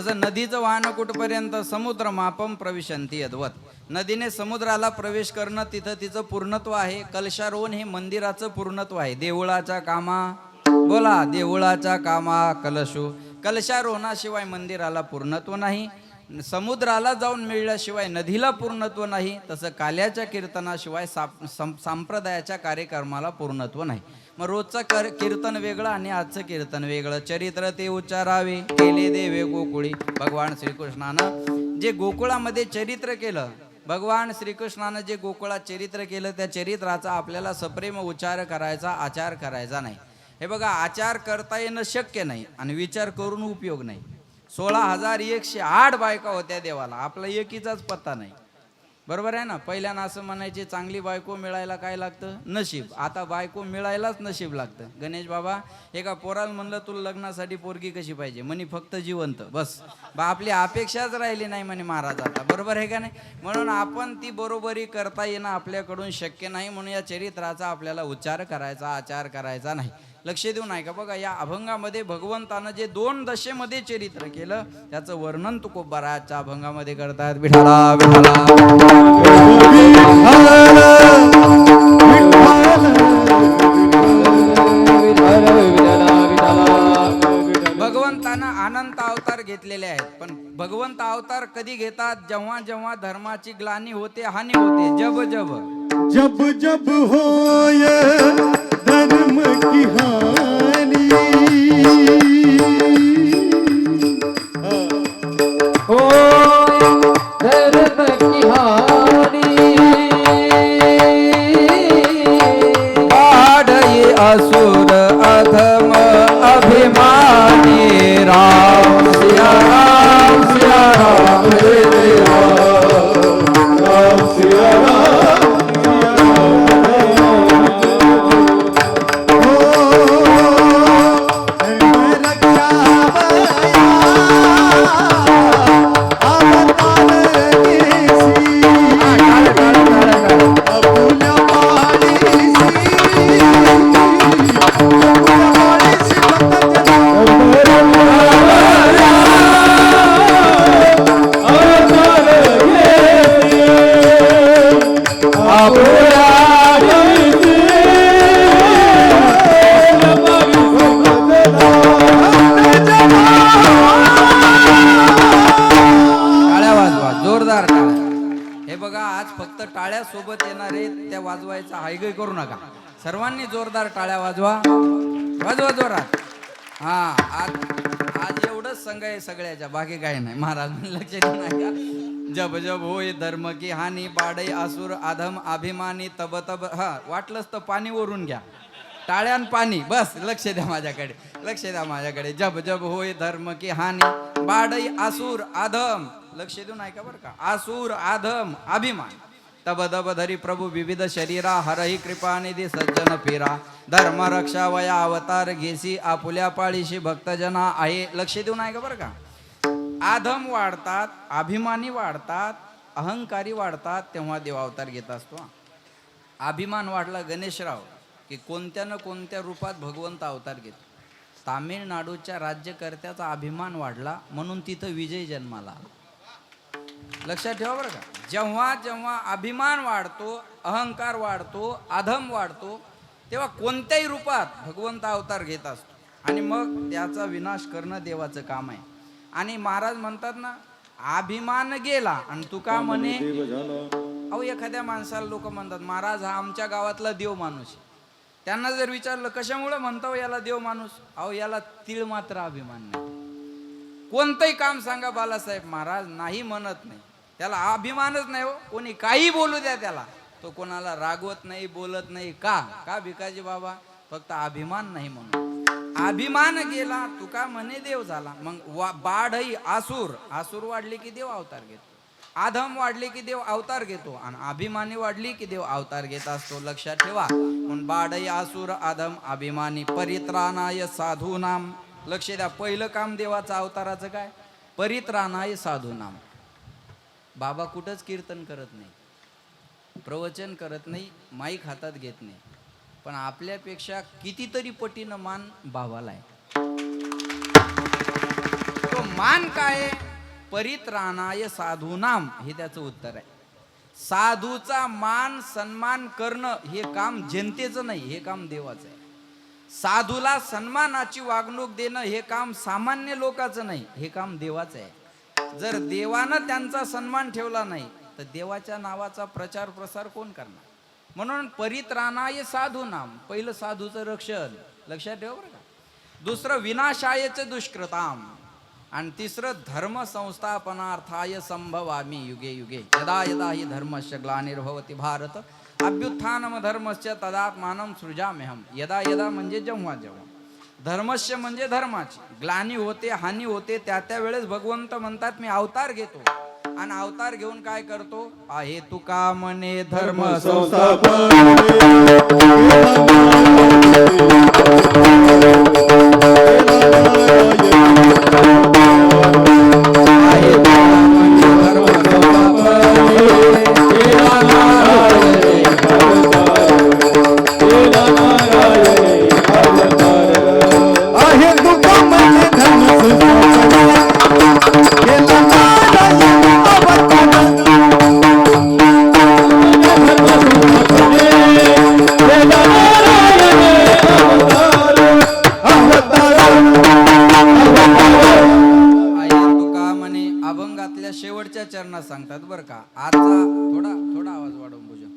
जसं नदीचं वाहन कुठपर्यंत समुद्र मापम प्रविशंती यद्वत. नदीने समुद्राला प्रवेश करणं तिथं तिचं पूर्णत्व आहे. कलशारोहण हे मंदिराचं पूर्णत्व आहे. देवळाच्या कामा बोला, देवळाच्या कामा कलशो. कलशारोहणाशिवाय मंदिराला पूर्णत्व नाही. समुद्राला जाऊन मिळल्याशिवाय नदीला पूर्णत्व नाही. तसं काल्याच्या कीर्तनाशिवाय संप्रदायाच्या कार्यक्रमाला पूर्णत्व नाही. मग रोजचं कीर्तन वेगळं आणि आजचं कीर्तन वेगळं. चरित्र ते उच्चारावे केले देवे गोकुळी. भगवान श्रीकृष्णानं जे गोकुळामध्ये चरित्र केलं, भगवान श्रीकृष्णानं जे गोकुळात चरित्र केलं, त्या चरित्राचा आपल्याला सप्रेम उच्चार करायचा, आचार करायचा नाही. हे बघा, आचार करता येणं शक्य नाही आणि विचार करून उपयोग नाही. 16,108 बायका होत्या देवाला, आपला एकीचाच पत्ता नाही. बरोबर आहे ना. पहिल्यानं असं म्हणायचे चांगली बायको मिळायला काय लागतं? नशीब. आता बायको मिळायलाच नशीब लागतं. गणेश बाबा एका पोराला म्हणलं तुला लग्नासाठी पोरगी कशी पाहिजे? म्हणे फक्त जिवंत. बस बा, आपली अपेक्षाच राहिली नाही म्हणे महाराज आता. बरोबर आहे का नाही? म्हणून आपण ती बरोबरी करता येणं आपल्याकडून शक्य नाही. म्हणून या चरित्राचा आपल्याला उच्चार करायचा, आचार करायचा नाही. लक्ष देऊ नाही का? बघा, या अभंगामध्ये भगवंतानं जे 2 दशेमध्ये चरित्र केलं त्याचं वर्णन तुकोबाराच्या अभंगामध्ये करतात. विठाला विठाला भगवंतानं अनंत अवतार घेतलेले आहेत. पण भगवंत अवतार कधी घेतात? जेव्हा जेव्हा धर्माची ग्लानी होते, हानी होते. जब जब जब जब होय धर्म की हानि, हो धर्म की हानि, पाडई असुर अधम अभिमानी. राम सिया राम सिया राम रे राम सिया राम सोबत येणारे त्या वाजवायचा हायगय करू नका. सर्वांनी जोरदार टाळ्या वाजवा, वाजवा जोरात. हा, आज एवढंच संघ आहे सगळ्याच्या, बाकी काही नाही. महाराज लक्ष देऊ नका. जब जब होय धर्म की हानी, बाडई असुर अधम अभिमानी. तब तब, हा वाटलंच तर पाणी वरून घ्या. टाळ्यान पाणी, बस. लक्ष द्या माझ्याकडे, लक्ष द्या माझ्याकडे. जब जब होय धर्म की हानी, बाडई असुर अधम. लक्ष देऊ नाही का बरं का? असुर अधम अभिमान. तब दब धरी प्रभू विविध शरीरा, हरही कृपा निधी सज्जन फिरा. धर्म रक्षा वया अवतार घेसी, आपुल्या पाळीशी भक्तजना आहे. लक्ष देऊ नाही का बरं का? आधम वाढतात, अभिमानी वाढतात, अहंकारी वाढतात, तेव्हा देव अवतार घेत असतो. अभिमान वाढला गणेशराव की कोणत्या न कोणत्या रूपात भगवंत अवतार घेतो. तामिळनाडूच्या राज्यकर्त्याचा अभिमान वाढला म्हणून तिथं विजय जन्माला आला. लक्षात ठेवा बरं का? जेव्हा जेव्हा अभिमान वाढतो, अहंकार वाढतो, अधम वाढतो, तेव्हा कोणत्याही रूपात भगवंत अवतार घेत असतो. आणि मग त्याचा विनाश करणं देवाचं काम आहे. आणि महाराज म्हणतात ना, अभिमान गेला आणि तुका म्हणे. अहो, एखाद्या माणसाला लोक म्हणतात महाराज हा आमच्या गावातला देव माणूस. त्यांना जर विचारलं कशामुळे म्हणतो याला देव माणूस, अहो याला तीळ मात्र अभिमान नाही. कोणतंही काम सांगा बालासाहेब महाराज नाही म्हणत नाही. त्याला अभिमानच नाही. हो, कोणी काही बोलू द्या त्याला, तो कोणाला रागवत नाही, बोलत नाही. का भिकाजी बाबा? फक्त अभिमान नाही म्हणून. अभिमान गेला तुका म्हणे देव झाला. मग बाढई आसूर वाढली की देव अवतार घेतो. आधम वाढली की देव अवतार घेतो. आणि अभिमानी वाढली की देव अवतार घेत असतो. लक्षात ठेवा. म्हणून बाढई आसूर अधम अभिमानी परित्राणाय साधूनाम. लक्ष द्या. पहिलं काम देवाचं अवताराचं काय? परित्राणाय साधूनाम. बाबा कुठंच कीर्तन करत नाही, प्रवचन करत नाही, माईक हातात घेत नाही, पण आपल्यापेक्षा कितीतरी पटीनं मान बाबाला आहे. तो मान काय आहे? परित्राणाय साधूनाम हे त्याचं उत्तर आहे. साधूचा मान सन्मान करणं हे काम जनतेचं नाही, हे काम देवाचं आहे. साधूला सन्मानाची वागणूक देणं हे काम सामान्य लोकांचं नाही, हे काम देवाचं आहे. जर देवानं त्यांचा सन्मान ठेवला नाही तर देवाच्या नावाचा प्रचार प्रसार कोण करणार? म्हणून परित्राणाय साधूनाम, पहिलं साधूचं रक्षण, लक्षात ठेवा बरं का. दुसरं विनाशायच दुष्कृताम, आणि तिसरं धर्म संस्थापनार्थाय संभवामी युगे युगे यदा यदा हि धर्मस्य ग्लानिर्भवति भारत अभ्युत्थानम धर्मस्य तदात्मानं सृजाम्यहम. यदा यदा म्हणजे जेव्हा जेव्हा, धर्मस्य म्हणजे धर्माची ग्लानी होते, हानी होते, त्या वेळेस भगवंत म्हणतात मी अवतार घेतो. आणि अवतार घेऊन काय करतो? आहे तुका म्हणे धर्म शेवटच्या चरणात सांगतात बरं का. आजचा थोडा आवाज वाढवून बुजा.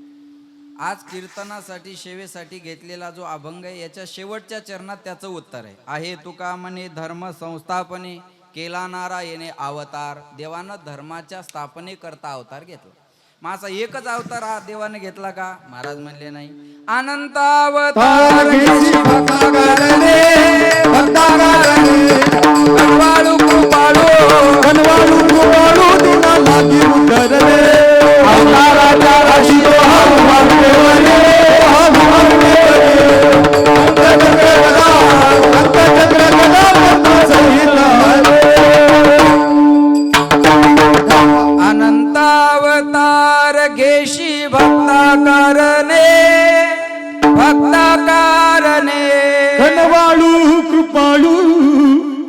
आज कीर्तनासाठी सेवेसाठी घेतलेला जो अभंग आहे याच्या शेवटच्या चरणात त्याचं उत्तर आहे. आहे तुका म्हणे धर्म संस्थापने केला नारायणे अवतार. देवानं धर्माच्या स्थापने करता अवतार घेतला. मग असा एकच अवतार हा देवाने घेतला का? महाराज म्हणले नाही. अनंत अवतार कनवाळू दिना लागी उतरले अवताराच्या राशी तो अनंत अवतार घेशी भक्ता कारणे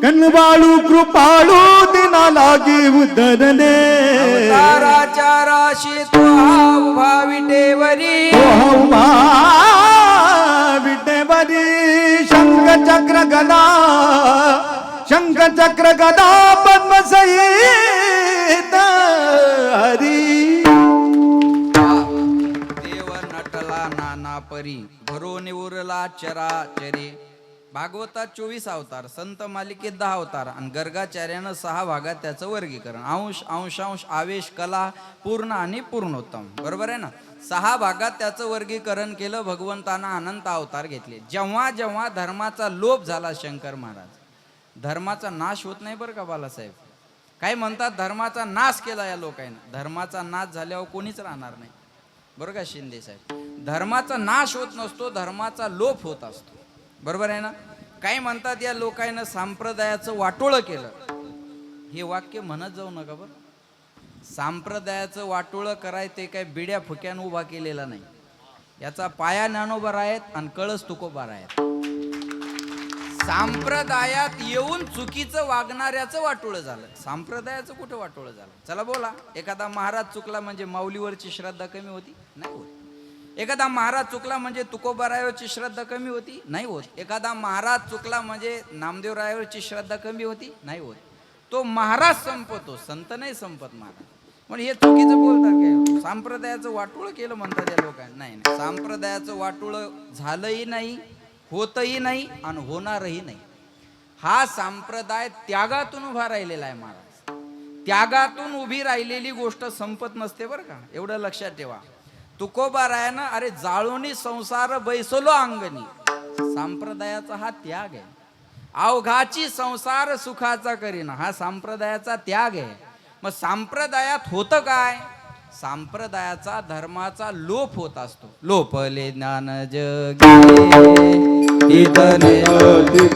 कनवाळू कृपाळू दिना लागी उतरले अवताराच्या राशी तो उभा विटेवरी शंख चक्र गदा पद्मसहित हरी. देव नटला नाना परी भरोने उरला चराचरी. भागवतात 24 अवतार, संत मालिकेत 10 अवतार आणि गर्गाचार्यानं 6 भागात त्याचं वर्गीकरण. अंश अंशांश आवेश कला पूर्ण आणि पूर्णोत्तम, बरोबर आहे ना. 6 भागात त्याचं वर्गीकरण केलं. भगवंतानं अनंत अवतार घेतले. जेव्हा जेव्हा धर्माचा लोप झाला, शंकर महाराज, धर्माचा नाश होत नाही बरं का बालासाहेब. काय म्हणतात धर्माचा नाश केला या लोकांनी. धर्माचा नाश झाल्यावर कोणीच राहणार नाही बरं का शिंदे साहेब. धर्माचा नाश होत नसतो, धर्माचा लोप होत असतो, बरोबर आहे ना. काय म्हणतात या लोकांना संप्रदायाचं वाटोळं केलं. हे वाक्य म्हणत जाऊ नका बरं. संप्रदायाचं वाटोळं कराय ते काय बिड्या फुक्यानं उभा केलेला नाही. याचा पाया ज्ञानोबा आहेत आणि कळस तुकोबा आहेत. संप्रदायात येऊन चुकीचं वागणाऱ्याचं वाटोळं झालं. संप्रदायाचं कुठं वाटोळं झालं? चला बोला. एखादा महाराज चुकला म्हणजे माऊलीवरची श्रद्धा कमी होती? नाही होत. एखादा महाराज चुकला म्हणजे तुकोबारायावरची श्रद्धा कमी होती? नाही होत. एखादा महाराज चुकला म्हणजे नामदेवरायावरची श्रद्धा कमी होती? नाही होत. तो महाराज संपतो, संत नाही संपत महाराज. म्हणजे हे चुकीचं बोलतात काय? संप्रदायाचं वाटोळं केलं म्हणतात या लोकांनी. नाही नाही, संप्रदायाचं वाटोळं झालंही नाही, होतही नाही आणि होणारही नाही. हा संप्रदाय त्यागातून उभा राहिलेला आहे महाराज. त्यागातून उभी राहिलेली गोष्ट संपत नसते बरं का, एवढं लक्षात ठेवा. तुकोबारायानं अरे जाळोनी संसार बैसलो अंगणी. संप्रदायाचा हा त्याग आहे. अवघाची संसार सुखाचा करीना, हा संप्रदायाचा त्याग आहे. मग संप्रदायात होतं काय? संप्रदायाचा धर्माचा लोप होत असतो. लोपले ज्ञान जगे इतने आरती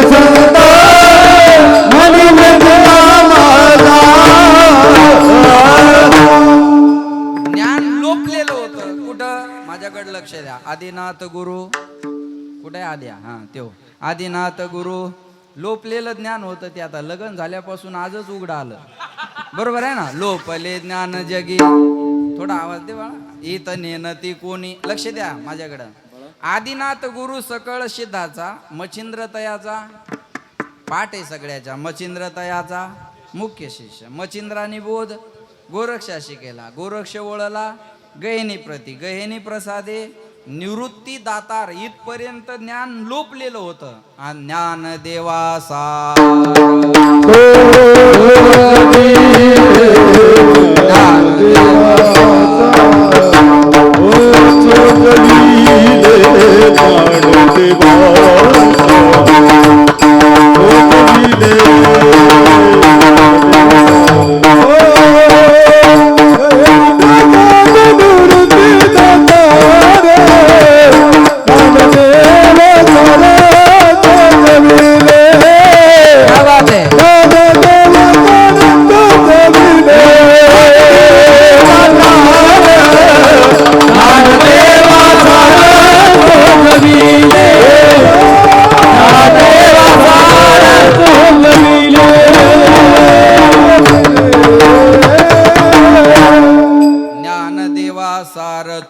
संत मनी वेदना माझा ज्ञान लोपलेलं होतं कुठं माझ्याकडे लक्ष द्या आदिनाथ गुरु कुठे आद्या हा त्यो आदिनाथ गुरु लोपलेलं ज्ञान होतं ते आता लग्न झाल्यापासून आजच उघडं आलं बरोबर आहे ना लोपले ज्ञान जगी थोडा आवाज दे बाळा इत नेनती कोणी लक्ष द्या माझ्याकडं आदिनाथ गुरु सकळ सिद्धाचा मच्छिंद्र तयाचा पाठ आहे सगळ्याच्या मच्छिंद्र तयाचा मुख्य शिष्य मच्छिंद्राने बोध गोरक्षाशी केला गोरक्ष ओळला गहिनी प्रती गहिनी प्रसादे निवृत्ती दातार इथपर्यंत ज्ञान लोपलेलं होतं आणि ज्ञान देवासा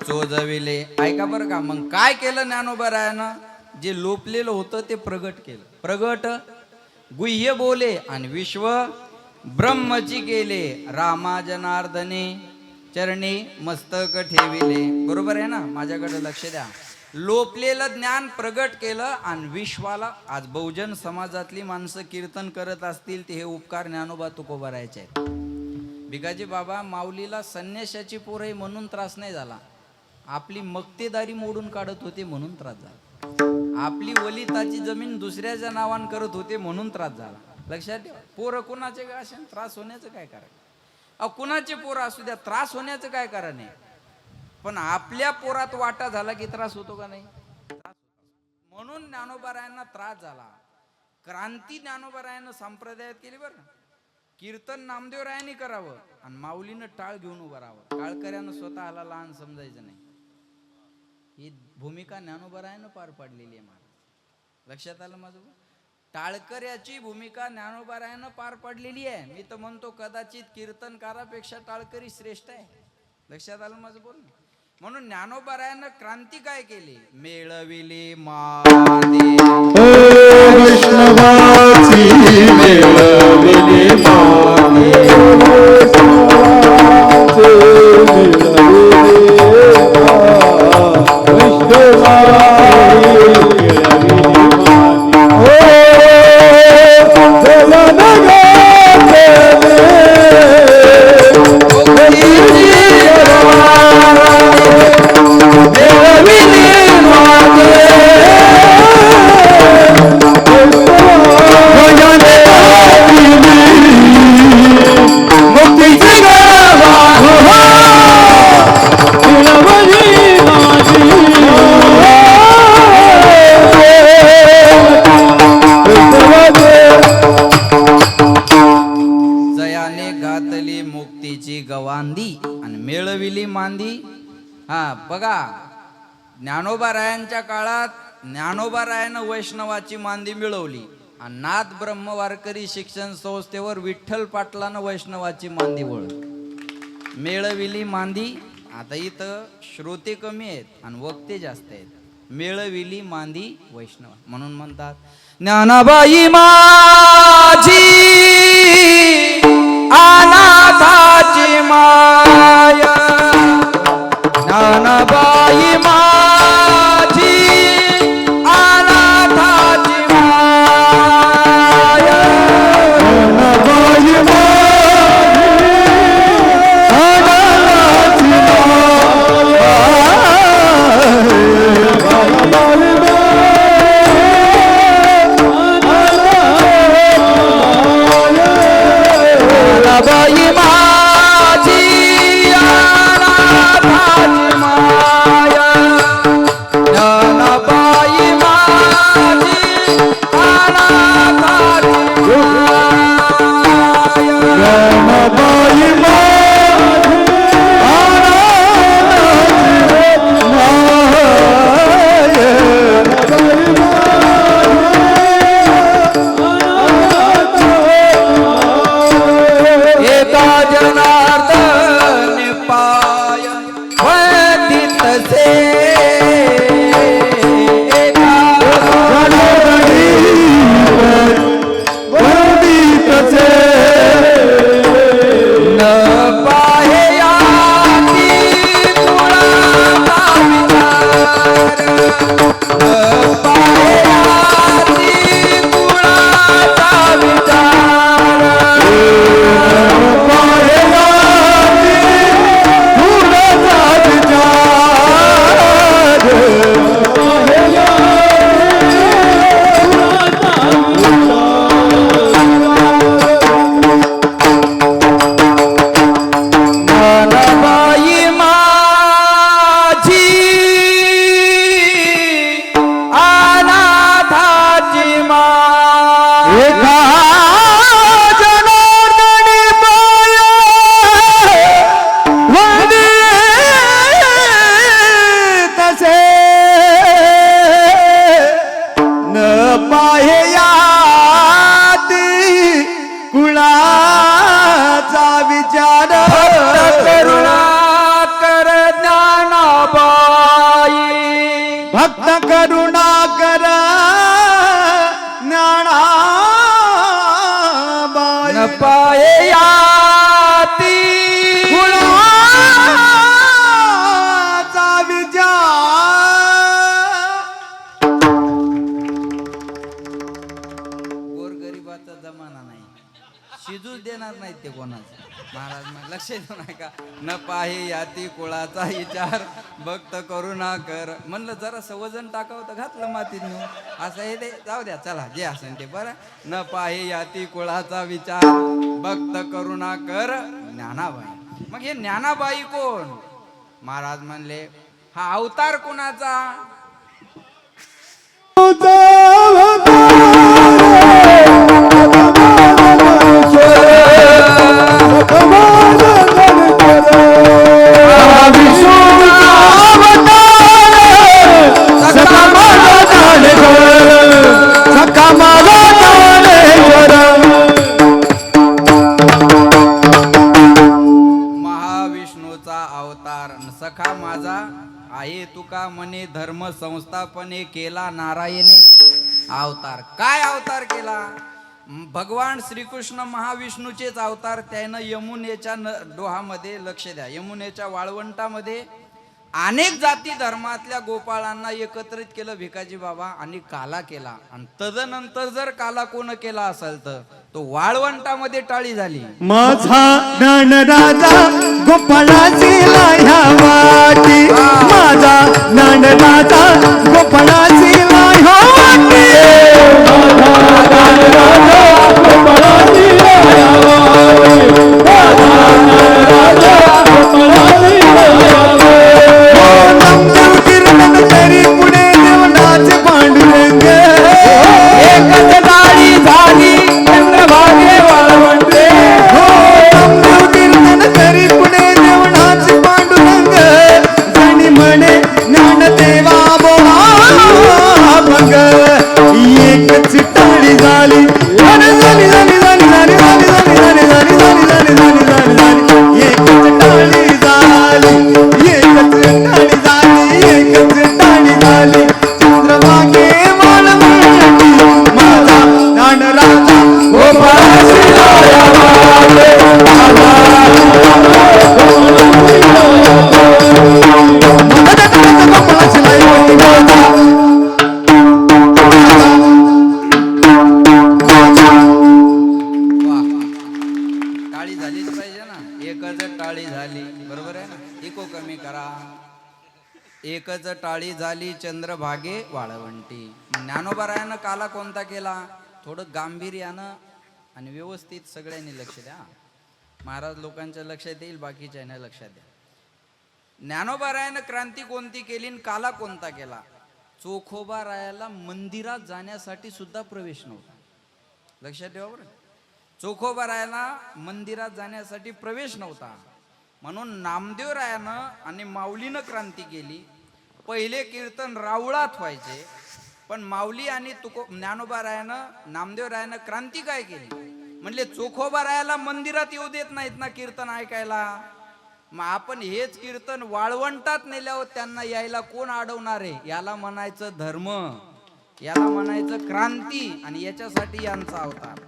चोजविले ऐका बरं का मग काय केलं ज्ञानोबरायानं जे लोपलेलं होतं ते प्रगट केलं प्रगट गुह्य बोले आणि विश्व ब्रह्मची केले रामा जनार्दने चरणी मस्तक ठेविले बरोबर आहे ना माझ्याकडे लक्ष द्या लोपलेलं ज्ञान प्रगट केलं आणि विश्वाला आज बहुजन समाजातली माणसं कीर्तन करत असतील ते हे उपकार ज्ञानोबा तुकोबारायचे आहेत भिकाजी बाबा माऊलीला संन्याशाची पोरही म्हणून त्रास नाही झाला आपली मक्तेदारी मोडून काढत होते म्हणून त्रास झाला आपली वलिताची जमीन दुसऱ्याच्या नावान करत होते म्हणून त्रास झाला लक्षात ठेवा पोरं कुणाचे काय असेल त्रास होण्याचं काय कारण कुणाचे पोरं असू द्या त्रास होण्याचं काय कारण आहे पण आपल्या पोरात वाटा झाला की त्रास होतो का नाही म्हणून ज्ञानोबारायांना त्रास झाला क्रांती ज्ञानोबारायांना संप्रदायात केली बरं कीर्तन नामदेवरायांनी करावं आणि माऊलीनं टाळ घेऊन उभं राहावं टाळकऱ्यानं स्वतःला लहान समजायचं नाही ही भूमिका ज्ञानोबारायानं पार पाडलेली आहे महाराज लक्षात आलं माझं टाळकऱ्याची भूमिका ज्ञानोबारायानं पार पाडलेली आहे मी तर म्हणतो कदाचित कीर्तनकारापेक्षा टाळकरी श्रेष्ठ आहे लक्षात आलं माझं बोल म्हणून ज्ञानोबारायानं क्रांती काय केली मेळविली मादे वैष्णवाची मेळविली बघा ज्ञानोबारायांच्या काळात ज्ञानोबारायानं वैष्णवाची मांदी मिळवली आणि नाथ ब्रह्म वारकरी शिक्षण संस्थेवर विठ्ठल पाटलानं वैष्णवाची मांदी वळवली मेळविली मांदी आता इथं श्रोते कमी आहेत आणि वक्ते जास्त आहेत मेळविली मांदी वैष्णव म्हणून म्हणतात ज्ञानाबाई माझी अनाथाची माया ज्ञानाबाई माझी अनाथाची माया ज्ञानाबाई माझी अनाथाची माया न पाये याती कुळाचा विचार गोरगरिबाचा जमाना नाही, शिजूच देणार नाहीत ते कोणाचं. महाराज मग लक्ष देऊ नका. न पाहे याती कुळाचा विचार भक्त करुणा कर. म्हणलं जरा वजन टाकावं तर घातलं मातीत नेऊन. असं हे ते जाऊ द्या, चला जे असेल ते बरं. न पाहे याती कुळाचा विचार भक्त करुणा कर ज्ञानाबाई. मग हे ज्ञानाबाई कोण? महाराज म्हणले हा अवतार कोणाचा? महाविष्णूचा अवतार सखा माझा आहे तुका म्हणे धर्म संस्थापने केला नारायणे अवतार. काय अवतार केला? भगवान श्रीकृष्ण महाविष्णूचेच अवतार. त्यानं यमुनेच्या डोहामध्ये, लक्ष द्या, यमुनेच्या वाळवंटामध्ये अनेक जाती धर्मातल्या गोपाळांना एकत्रित केलं भिकाजी बाबा आणि काला केला. आणि तदनंतर जर काला कोण केला असेल तर तो वाळवंटामध्ये टाळी झाली. माझा ज्ञान राजा गोपाळाची लाह्या वाटी, माझा ज्ञान राजा गोपाळाची लाह्या वाटी, माझा ज्ञान राजा गोपाळाची लाह्या वाटी, माझा ज्ञान राजा गोपाळाची लाह्या वाटी. कीर्तन तरी पुढे देवनाचे पांडुरंग, एकच टाळी झाली चंद्रभागे वाळवंटे. कीर्तन तरी पुढे देवनाचे पांडुरंग, जणी म्हणे ज्ञानदेवा बोला भंग. एकच टाळी झाली झाली झाली झाली झाली झाली झाली झाली झाली झाली झाली झाली झाली झाली झाली. एकच टाळी झाली, एकच टाळी झाली, एकच टाळी झाली. चंद्रभागे वाळवंटी, माझा ज्ञान राजा गोपाळाची लाह्या वाटे, माझा गोपाळाची लाह्या वाटे, माझा वाह, टाळी झालीच पाहिजे ना. एकच टाळी झाली, बरोबर आहे ना. इको कमी करा. एकच टाळी झाली चंद्रभागे वाळवंटी. ज्ञानोबारायानं काला कोणता केला? थोडं गांभीर्यानं आणि व्यवस्थित सगळ्यांनी लक्ष द्या. महाराज लोकांच्या लक्षात येईल, बाकीच्या नाही लक्षात द्या. ज्ञानोबारायानं क्रांती कोणती केली आणि काला कोणता केला? चोखोबा रायाला मंदिरात जाण्यासाठी सुद्धा प्रवेश नव्हता. लक्षात ठेवा बरं. चोखोबा रायाला मंदिरात जाण्यासाठी प्रवेश नव्हता. म्हणून नामदेव रायानं आणि माऊलीनं क्रांती केली. पहिले कीर्तन रावळात व्हायचे, पण माऊली आणि ज्ञानोबा रायानं, नामदेव रायानं क्रांती काय केली? म्हणले चोखोबा रायाला मंदिरात येऊ देत नाहीत ना कीर्तन ऐकायला, मग आपण हेच कीर्तन वाळवंटात नेल्यावर त्यांना यायला कोण अडवणार आहे? याला म्हणायचं धर्म, याला म्हणायचं क्रांती. आणि याच्यासाठी यांचा अवतार.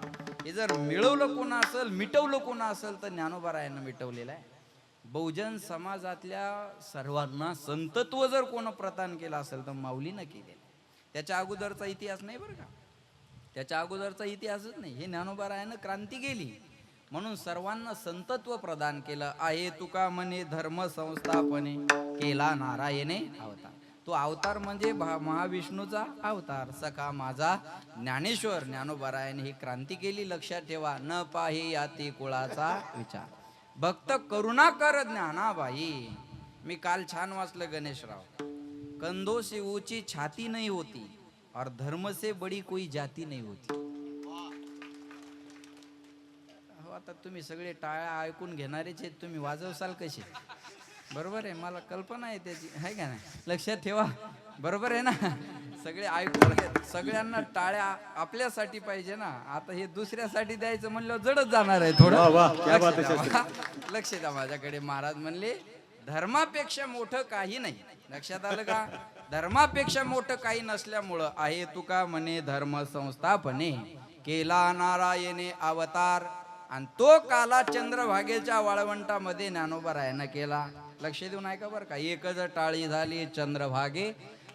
हे जर मिळवलं कोण असेल, मिटवलं कोण असेल तर ज्ञानोबा रायानं मिटवलेलं आहे. बहुजन समाजातल्या सर्वांना संतत्व जर कोण प्रदान केलं असेल तर माऊलीनं केलेलं. त्याच्या अगोदरचा इतिहास नाही बरं का, त्याच्या अगोदरचा इतिहासच नाही. हे ज्ञानोबा रायानं क्रांती केली म्हणून सर्वांना संतत्व प्रदान केलं. आहे तुका म्हणे धर्म संस्थापने केला नारायणे अवतार. तो अवतार म्हणजे महाविष्णूचा अवतार. सखा माझा ज्ञानेश्वर ज्ञानोबारायाने ही क्रांती केली. लक्षात ठेवा. न पाहे याती कुळाचा विचार भक्त करुणा कर ज्ञानाबाई. मी काल छान वाचलं गणेशराव. कंधों से ऊंची छाती नहीं होती और धर्म से बड़ी कोई जाती नहीं होती. हो, आता तुम्ही सगळे टाळ्या ऐकून घेणारेच आहेत. तुम्ही वाजवसाल कसे? बरोबर आहे, मला कल्पना आहे त्याची, आहे का नाही? लक्षात ठेवा. बरोबर आहे ना? सगळे ऐकून घेत. सगळ्यांना टाळ्या आपल्यासाठी पाहिजे ना. आता हे दुसऱ्यासाठी द्यायचं म्हणल्यावर जडच जाणार आहे थोडं. लक्ष द्या माझ्याकडे. महाराज म्हणले धर्मापेक्षा मोठं काही नाही. लक्षात आलं का? धर्मापेक्षा मोठं काही नसल्यामुळं आहे तुका म्हणे धर्म संस्थापने केला नारायणे अवतार. आणि तो काला चंद्रभागेच्या वाळवंटामध्ये ज्ञानोबा रायनं केला. लक्ष देऊन ऐका बरं का. एकच टाळी झाली चंद्रभागे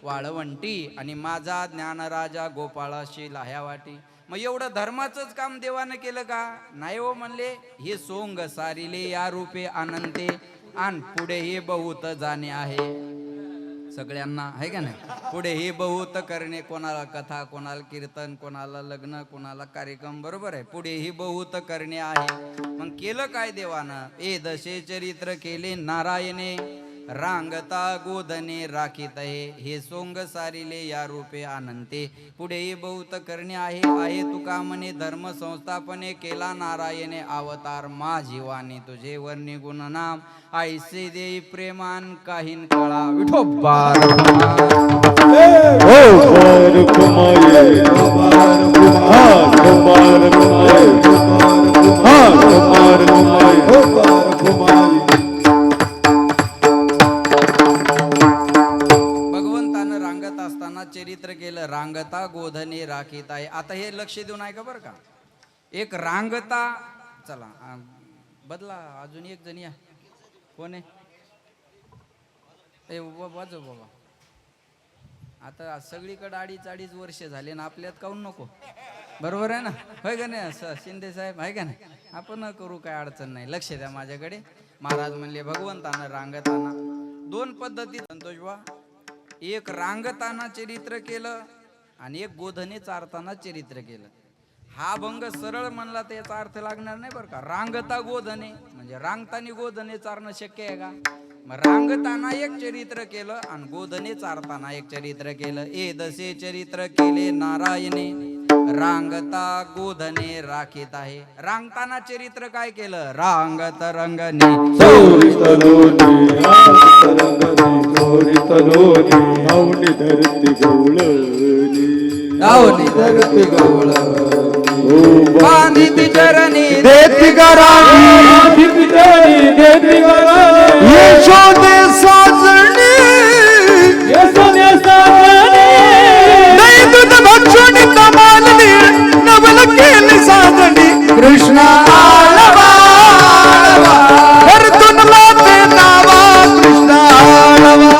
वाळवंटी आणि माझा ज्ञानराजा गोपाळाशी लाह्या वाटी. मग एवढं धर्माचंच काम देवानं केलं का? नाही हो म्हणले. हे सोंग सारिले या रूपे अनंते आण पुढे हे बहुत जाणे आहे सगळ्यांना, आहे का नाही. पुढे हे बहुत करणे, कोणाला कथा, कोणाला कीर्तन, कोणाला लग्न, कोणाला कार्यक्रम, बरोबर आहे. पुढे ही बहुत करणे आहे. मग केलं काय देवानं? दशे चरित्र केले नारायणे रांगता गोधने राखीत आहे. हे सोंग सारिले या रूपे अनंते पुढे ही बहुत करणे आहे. आहे तुका म्हणे धर्म संस्थापने केला नारायणे अवतार माझी वाणी तुझे वर्णी गुण नाम ऐसे देई प्रेमान काहीन कळा विठोबार चरित्र केलं. रांगता गोधने राखीत आहे. आता हे लक्ष देऊन ऐका बरं का. एक रांगता, चला बदला, अजून एक जण या. कोण आहे? वाजव बाबा. आता सगळीकडे 2.5 वर्ष झाले ना, आपल्यात काऊन नको? बरोबर आहे ना, होय का नाही? शिंदे साहेब आहे का नाही? आपण करू, काय अडचण नाही. लक्ष द्या माझ्याकडे. महाराज म्हणले भगवंतानं रांगताना 2 पद्धती संतोषबा. एक रांगताना चरित्र केलं आणि एक गोधने चारताना चरित्र केलं. हा भंग सरळ म्हणला तर याचा अर्थ लागणार नाही बरं का. रांगता गोधने म्हणजे रांगतानी गोधने चारणं शक्य आहे का? मग रांगताना एक चरित्र केलं आणि गोधने चारताना एक चरित्र केलं. दशे चरित्र केले नारायणे रांगता गोधने राखीत आहे. रांगताना चरित्र काय केलं? रांगत रंगने बांधित चरणी देती गराणी यशोदे साजणी नाही दूध भक्षणी कमालनी नवल केली साजणी कृष्णा आळवा परतून माते नावा कृष्णा आळवा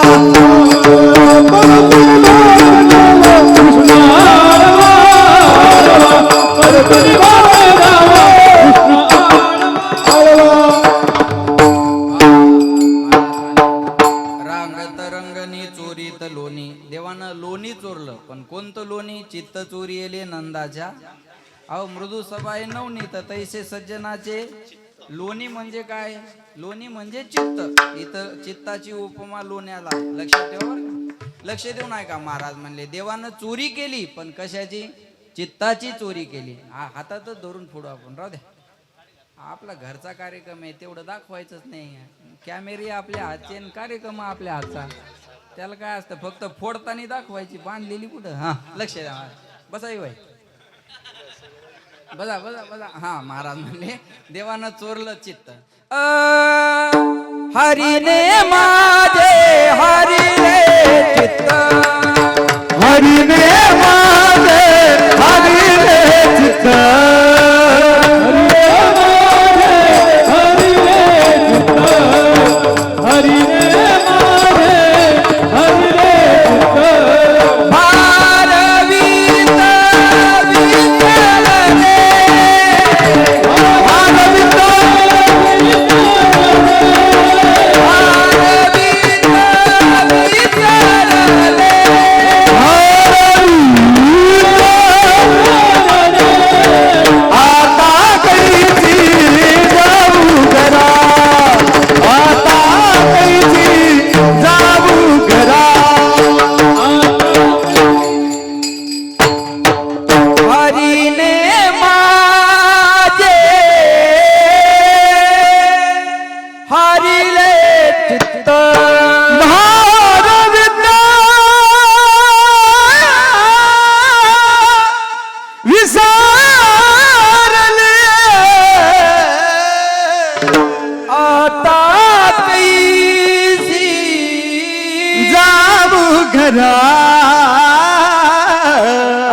देवानं लोणी चोरलं. पण कोणतं लोणी? चित्त चोरी येले नंदाच्या. अहो मृदू सभाय नवनीत तैसे सज्जनाचे. लोणी म्हणजे काय? लोणी म्हणजे चित्त. इथं चित्ताची उपमा लोण्याला. लक्षात ठेवा, लक्ष देऊन ऐका. महाराज म्हणले देवानं चोरी केली, पण कशाची? चित्ताची चोरी केली. हातातच धरून फोडू आपण, राहू द्या. आपला घरचा कार्यक्रम आहे, तेवढं दाखवायचंच नाही. कॅमेरे आपल्या हातचे आणि कार्यक्रम आपल्या हातचा. त्याला काय असतं, फक्त फोडताना दाखवायची, बांधलेली कुठं. हा लक्ष द्या. बसा बाई, बजा बजा बजा. हा महाराज म्हणले देवानं चोरलं चित्त. हरिने माझे हरिले चित्त हरिने माझे हरिले चित्त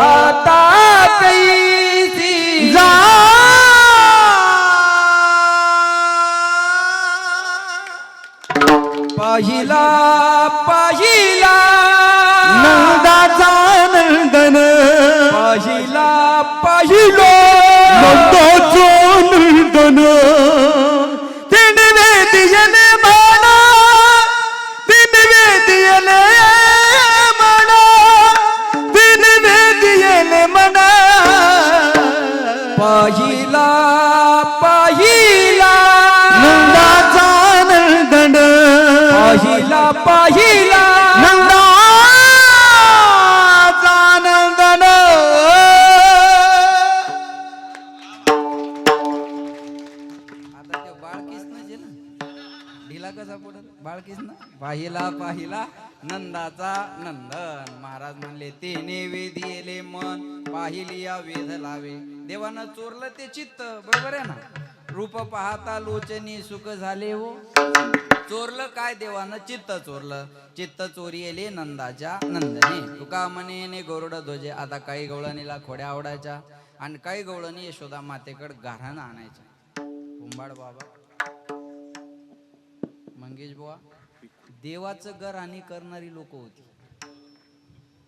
आता कैसी पाहिला पाहिला नंदाचा नंदन पाहिला पाहिलो नंदाचा नंदन तीन वेदियने म्हणा तीन वेदियने म्हणा तीन वेदियने म्हणा पाहिला पाहिला नंदाचा नंदन पाहिला पाहिला नंदाचा नंदन आता ते बाळकृष्ण जे ना ढिला कसा पडत बाळकृष्ण पाहिला पाहिला नंदाचा नंदन महाराज म्हणले तेने वेद येले मन पाहिली या वेध लावे देवानं चोरलं ते चित्त बरोबर आहे ना रूप पाहता लोचनी सुख झाले हो चोरलं काय देवानं चित्त चोरलं चित्त चोरी येले नंदाच्या नंदने तुका म्हणे गरुड ध्वजे आता काही गवळणीला खोड्या आवडायच्या आणि काही गवळणी यशोदा मातेकडे गाऱ्हाणं आणायच्या कुंभाड बाबा मंगेश बुवा देवाचं गराणी करणारी लोक होती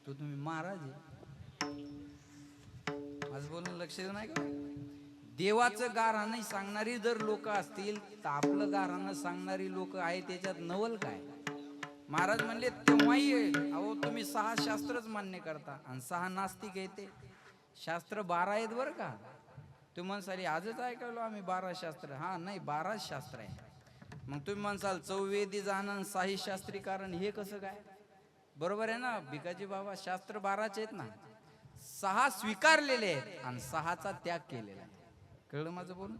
तो तुम्ही महाराज आहे आज बोलून लक्ष देऊ नाही का देवाचं गाराणं सांगणारी जर लोक असतील तर आपलं गाराणं सांगणारी लोक आहे त्याच्यात नवल काय महाराज म्हणले तेव्हाही अहो तुम्ही 6 शास्त्रच मान्य करता आणि 6 नास्तिक येते शास्त्र 12 आहेत बरं का तुम्ही म्हणसाल आजच ऐकलो आम्ही 12 शास्त्र हा नाही 12 शास्त्र आहे मग तुम्ही म्हणसाल चौवेदी जाणं 6 शास्त्री कारण हे कसं काय बरोबर आहे ना भिकाजी बाबा शास्त्र 12चे आहेत ना 6 स्वीकारलेले आहेत आणि 6चा त्याग केलेला आहे कळलं माझं बोलून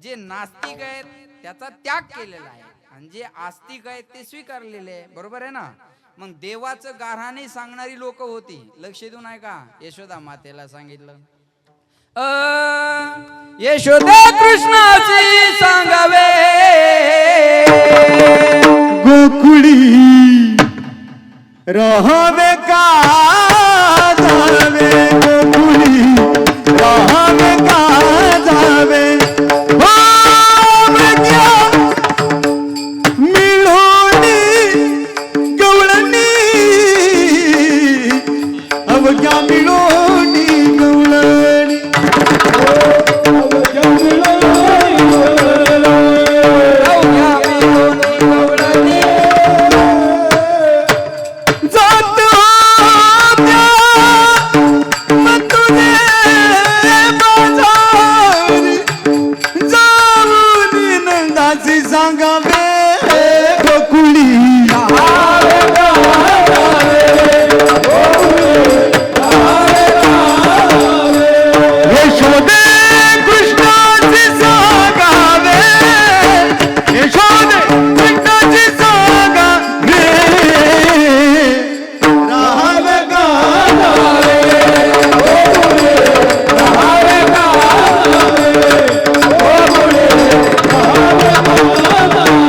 जे नास्तिक आहेत त्याचा त्याग केलेला आहे आणि जे आस्तिक आहेत ते स्वीकारलेले आहे बरोबर आहे ना मग देवाचं गाऱ्हाणे सांगणारी लोक होती लक्ष देऊ नाही का यशोदा मातेला सांगितलं यशोदा कृष्णाची सांगावे गोकुळी रहावे का जावे गोकुळी रहावे का जावे हो मृग्या मिळोनी गवळणी अवघ्या मिळोनी गवळणी अवघ्या मिळोनी सांगावे गोकुळी यशोदे कृष्णाची सांगावे यशोदे कृष्णाची सांगावे राहावे गावे राहावे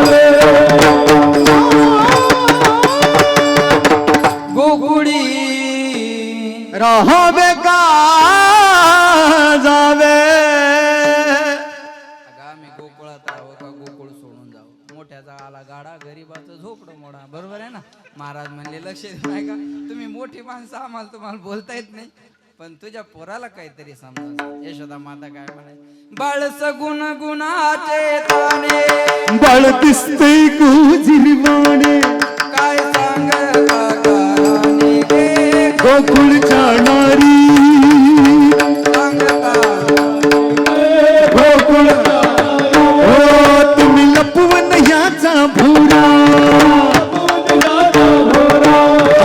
गोकुळी राहावे का जावे आम्ही गोकुळात आहो का गोकुळ सोडून जाऊ मोठ्याचा आला गाडा गरीबाचं झोपडं मोडा बरोबर आहे ना महाराज म्हणले लक्ष देऊ नाही का तुम्ही मोठी माणसं आम्हाला तुम्हाला बोलता येत नाही पण तुझ्या पोराला काहीतरी समजा यशोदा माता काय म्हणाय बाळस गुण गुणाचे ताने बाळ दिसतय गुजिरवाणे काय सांग गाणे गे गोकुळ जाणारी सांगता गोकुळ हो तुम्ही लपवून याचा भुरा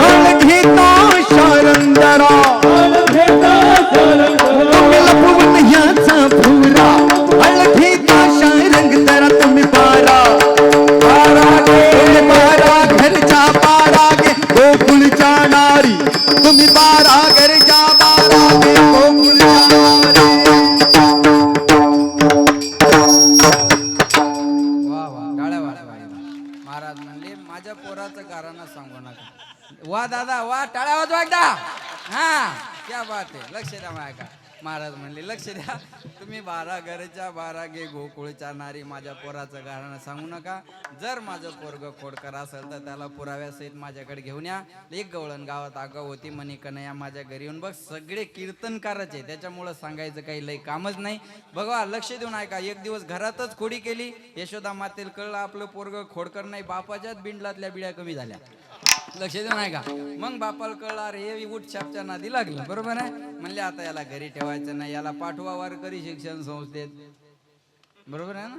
हळ घेता शारंदरा तुम्ही लपवून याचा भुरा हळ घेता शारंगधरा तुम्ही पारा तुम्ही पारा घरच्या पारा गे गोकुळ जाणारी तुम्ही पारा घरच्या पारा गे गोकुळ जाणारी वा वा टाळ्या वाजवा महाराज म्हणले माझ्या पोराचं गारानं सांगू नका वा दादा वा टाळ्या वाजवा एकदा हा क्या बात आहे लक्ष द्या माझ्या महाराज म्हणले लक्ष द्या, तुम्ही 12 घरच्या 12 गे गोकुळच्या नारी माझ्या पोराचं कारण सांगू नका. जर माझं पोरग खोडकर असेल तर त्याला पुराव्यासहित माझ्याकडे घेऊन या. एक गवळण गावात आगाव होती म्हणे कन्हैया माझ्या घरी येऊन बघ. सगळे कीर्तनकारच आहे, त्याच्यामुळं सांगायचं काही लय कामच नाही. बघा लक्ष देऊन ऐका. एक दिवस घरातच खोडी केली. यशोदा मातेला कळलं आपलं पोरग खोडकर नाही, बापाच्याच बिंडलातल्या बिड्या कमी झाल्या. लक्ष देऊन ऐका. मग बापाला कळलं अरे उठ छापच्या नादी लागलं. बरोबर आहे. म्हणले आता याला घरी ठेवायचं नाही, याला पाठवा वारकरी शिक्षण संस्थेत. बरोबर आहे ना.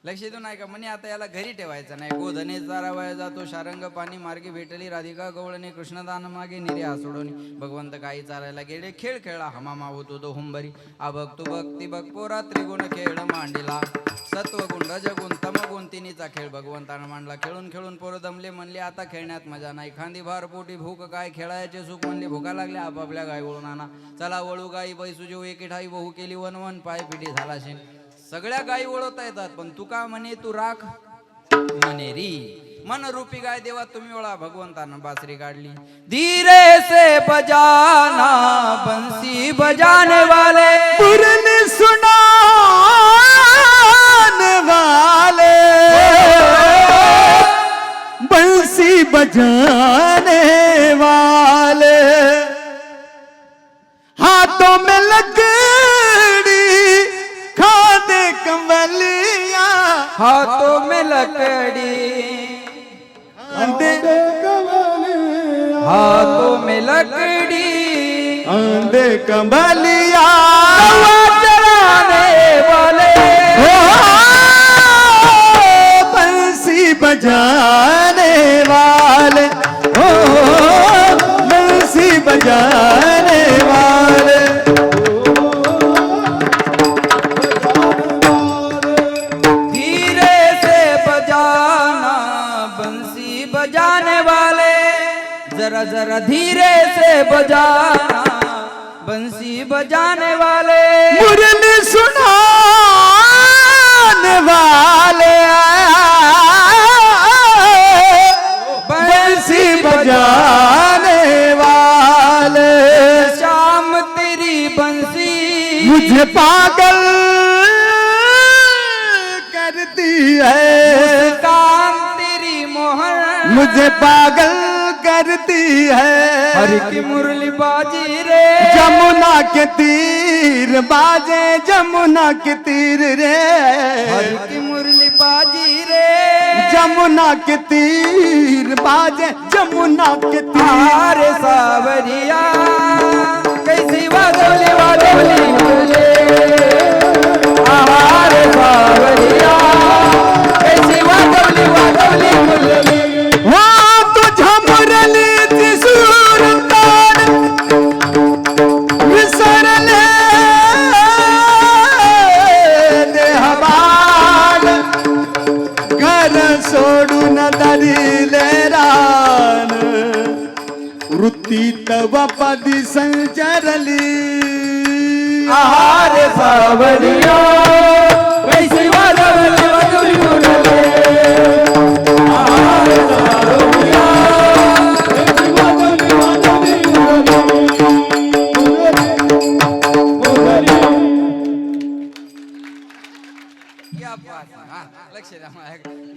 लक्ष देऊन ऐका. म्हणे आता याला घरी ठेवायचं नाही. गोधने चारावया जातो शारंग पाणी मार्गे भेटली राधिका गवळणे कृष्णदान मागे निर्य सोडवणी. भगवंत काही चालायला गेले खेळ खेळा हमामा होतो तो हुंबरी. आभग तू भक्ती बघ पोरा त्रिगुण खेळ मांडला. सत्व गुण रजगुण तमगुण तिन्हीचा खेळ भगवंतानं मांडला. खेळून खेळून पोरं दमले म्हणले आता खेळण्यात मजा नाही. खांदी भार पोटी भूक काय खेळायचे सुख म्हणले भुका लागले आपापल्या गाय वळून आणा. चला वळू गाई बैसू जेव एकी ठाई बहु केली वन पाय पिढी झाला शेण. सगळ्या गायी वळवता येतात पण तू का म्हणे तू राख म्हणे री. मन रूपी गाय देवा तुम्ही वळा. भगवंतानं बासरी काढली. धीरे से बजाना बंसी बजाने वाले मुरली सुनाने वाले बंसी बजाने वाले हाथों में लकड़ी खादे कमलिया. हाथों में लकड़ी खादे कमलिया. हाथों में लकड़ी खादे कमलिया. चलाने वाले बंसी बजाने वाले ओ बंसी बजाने वाले. धीरे से बजाना बंसी बजाने वाले. जरा जरा धीरे से बजाना बंसी बजाने वाले. मुरली सुनाने वाले बंसी बजाने वाले. शाम तेरी बंसी मुझे पागल करती है. काम तेरी मोहर मुझे पागल करती है. हर की मुरली बाजी रे. जमुना के तीर बाजे जमुना के तीर रे. हर की मुरली बाजी रे. जमुना के तीर बाजे जमुना के तीर. रे सावरिया कैसी वादोली वादोली मुरली. रे सावरिया कैसी वादोली वादोली मुरली. हाँ तुझा मुरली त्रिशूल तार विसरले देहबाग. घर सोडून दरिले रान वृत्ती तव पदी संचरली. रे सावरिया कैसी वादोली वादोली मुरली. लक्ष द्या.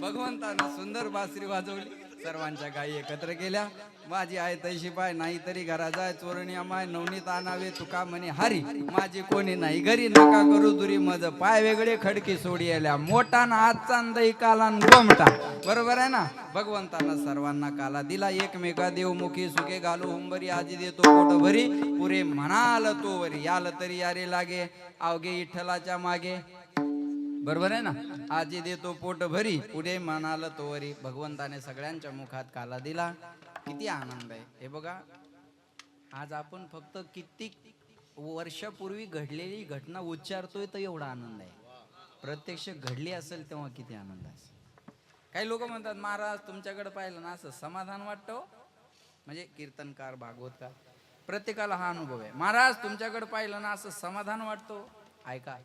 भगवंतानं सुंदर बासरी वाजवली. सर्वांच्या गायी एकत्र केल्या. माझी आई तैशी पाय नाही तरी घरा जाय चोरणी अमाय नवनीत आणावे तुका म्हणे हरी. माझी कोणी नाही घरी नका करू दुरी मज. पाय वेगळे खडकी सोडी आल्या. मोठा ना आजचा दही काला गोमटा. बरोबर आहे ना. भगवंतानं सर्वांना काला दिला. एकमेका देवमुखी सुखे घालू हुंबरी. आजी देतो पोट भरी पुरे म्हणाल तो वरी. याल तरी यारे लागे अवघे विठ्ठलाच्या मागे. बरोबर आहे ना. आजी देतो पोट भरी पुढे म्हणाल तोवरी. भगवंताने सगळ्यांच्या मुखात काला दिला. किती आनंद आहे हे बघा. आज आपण फक्त किती वर्षापूर्वी घडलेली घटना उच्चारतोय तर एवढा आनंद आहे. प्रत्यक्ष घडली असेल तेव्हा किती आनंद आहे. काही लोक म्हणतात महाराज तुमच्याकडे पाहिलं ना असं समाधान वाटतं. म्हणजे कीर्तनकार भागवतकार प्रत्येकाला हा अनुभव आहे. महाराज तुमच्याकडे पाहिलं ना असं समाधान वाटतो. ऐका